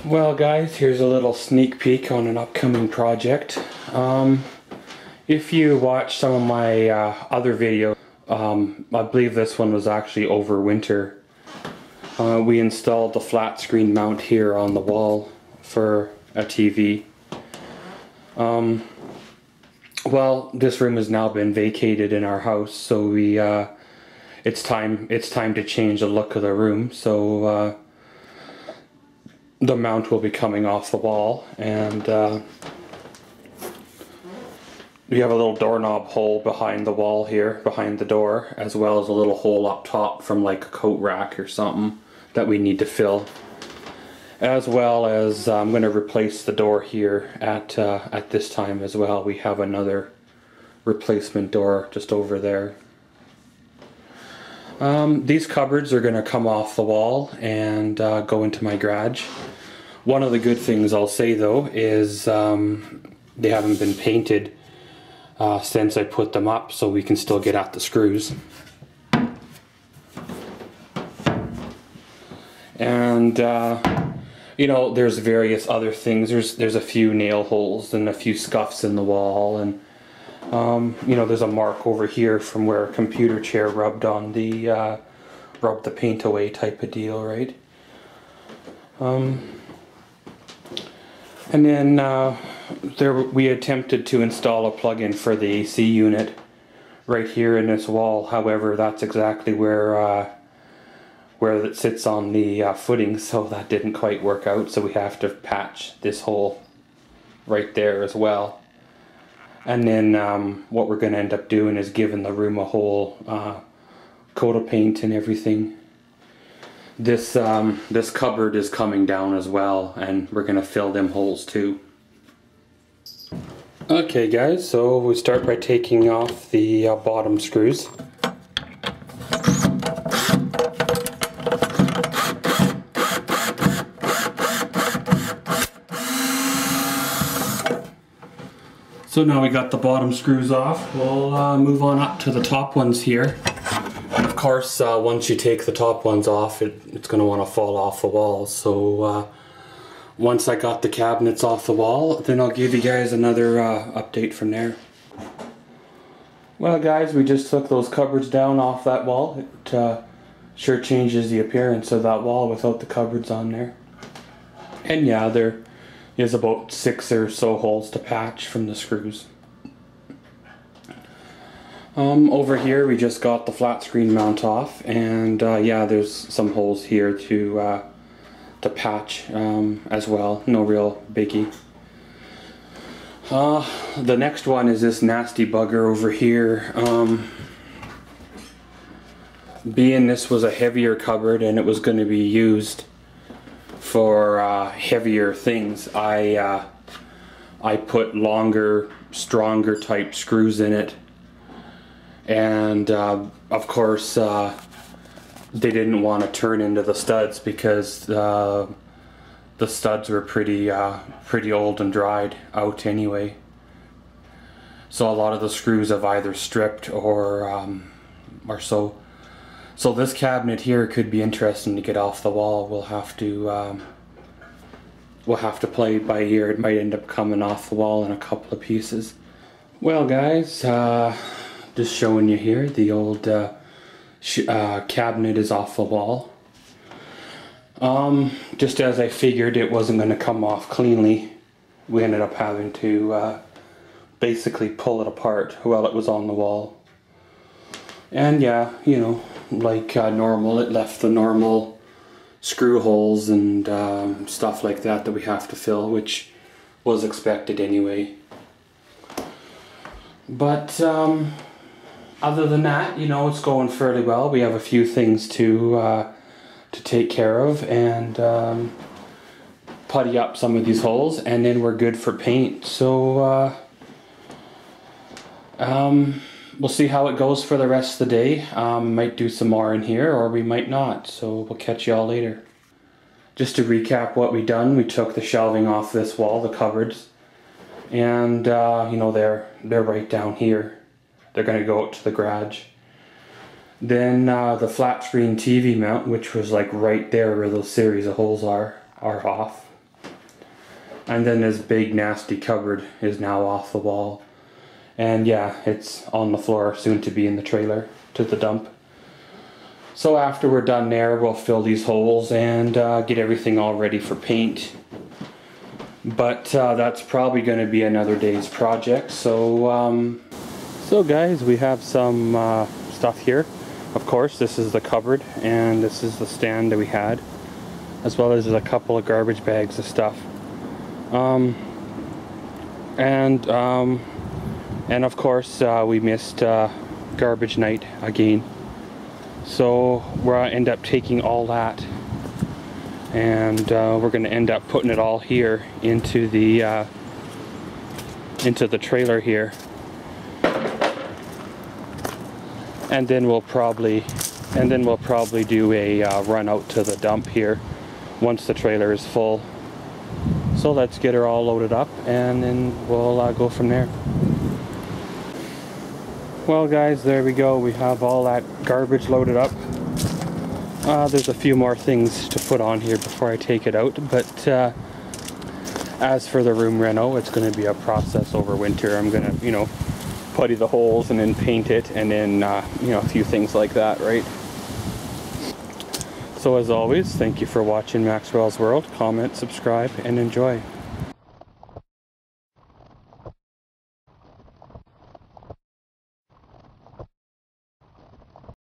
Well guys, here's a little sneak peek on an upcoming project. If you watch some of my other videos, I believe this one was actually over winter. We installed the flat screen mount here on the wall for a TV. Well, this room has now been vacated in our house, so it's time to change the look of the room. So the mount will be coming off the wall, and we have a little doorknob hole behind the wall here, behind the door, as well as a little hole up top from like a coat rack or something that we need to fill. As well as I'm going to replace the door here at this time as well. We have another replacement door just over there. These cupboards are going to come off the wall and go into my garage. One of the good things I'll say though is they haven't been painted since I put them up, so we can still get at the screws. And you know, there's various other things. There's a few nail holes and a few scuffs in the wall, and you know, there's a mark over here from where a computer chair rubbed on the rubbed the paint away type of deal, right? And then we attempted to install a plug-in for the AC unit right here in this wall. However, that's exactly where it sits on the footing, so that didn't quite work out. So we have to patch this hole right there as well. And then what we're going to end up doing is giving the room a whole coat of paint and everything. This cupboard is coming down as well, and we're going to fill them holes too. Okay guys, so we start by taking off the bottom screws. So now we got the bottom screws off, we'll move on up to the top ones here. And of course, once you take the top ones off, it's going to want to fall off the wall. So once I got the cabinets off the wall, then I'll give you guys another update from there. Well guys, we just took those cupboards down off that wall. It sure changes the appearance of that wall without the cupboards on there. And yeah, there is about 6 or so holes to patch from the screws. Over here we just got the flat screen mount off, and yeah, there's some holes here to patch as well. No real biggie. The next one is this nasty bugger over here. Being this was a heavier cupboard and it was going to be used for heavier things, I put longer, stronger type screws in it, and of course they didn't want to turn into the studs because the studs were pretty old and dried out anyway. So a lot of the screws have either stripped or so. So this cabinet here could be interesting to get off the wall. We'll have to play it by ear. It might end up coming off the wall in a couple of pieces. Well guys, just showing you here, the old cabinet is off the wall. Just as I figured it wasn't going to come off cleanly, we ended up having to basically pull it apart while it was on the wall. And yeah, you know, like normal, it left the normal screw holes and stuff like that we have to fill, which was expected anyway. But other than that, you know, it's going fairly well. We have a few things to take care of and putty up some of these holes, and then we're good for paint. So we'll see how it goes for the rest of the day. Might do some more in here, or we might not, so we'll catch you all later. Just to recap what we done, we took the shelving off this wall, the cupboards, and you know, they're right down here. They're going to go out to the garage. Then the flat screen TV mount, which was like right there where those series of holes are off. And then this big nasty cupboard is now off the wall. And yeah, it's on the floor, soon to be in the trailer to the dump. So after we're done there, we'll fill these holes and get everything all ready for paint. But that's probably going to be another day's project. So guys, we have some stuff here. Of course, this is the cupboard, and this is the stand that we had, as well as a couple of garbage bags of stuff. And of course, we missed garbage night again. So we're gonna end up taking all that, and we're gonna end up putting it all here into the trailer here. And then we'll probably do a run out to the dump here once the trailer is full. So let's get her all loaded up, and then we'll go from there. Well guys, there we go. We have all that garbage loaded up. There's a few more things to put on here before I take it out, but as for the room reno, it's going to be a process over winter. I'm going to, you know, putty the holes and then paint it, and then you know, a few things like that, right? So as always, thank you for watching Maxwell's World. Comment, subscribe, and enjoy.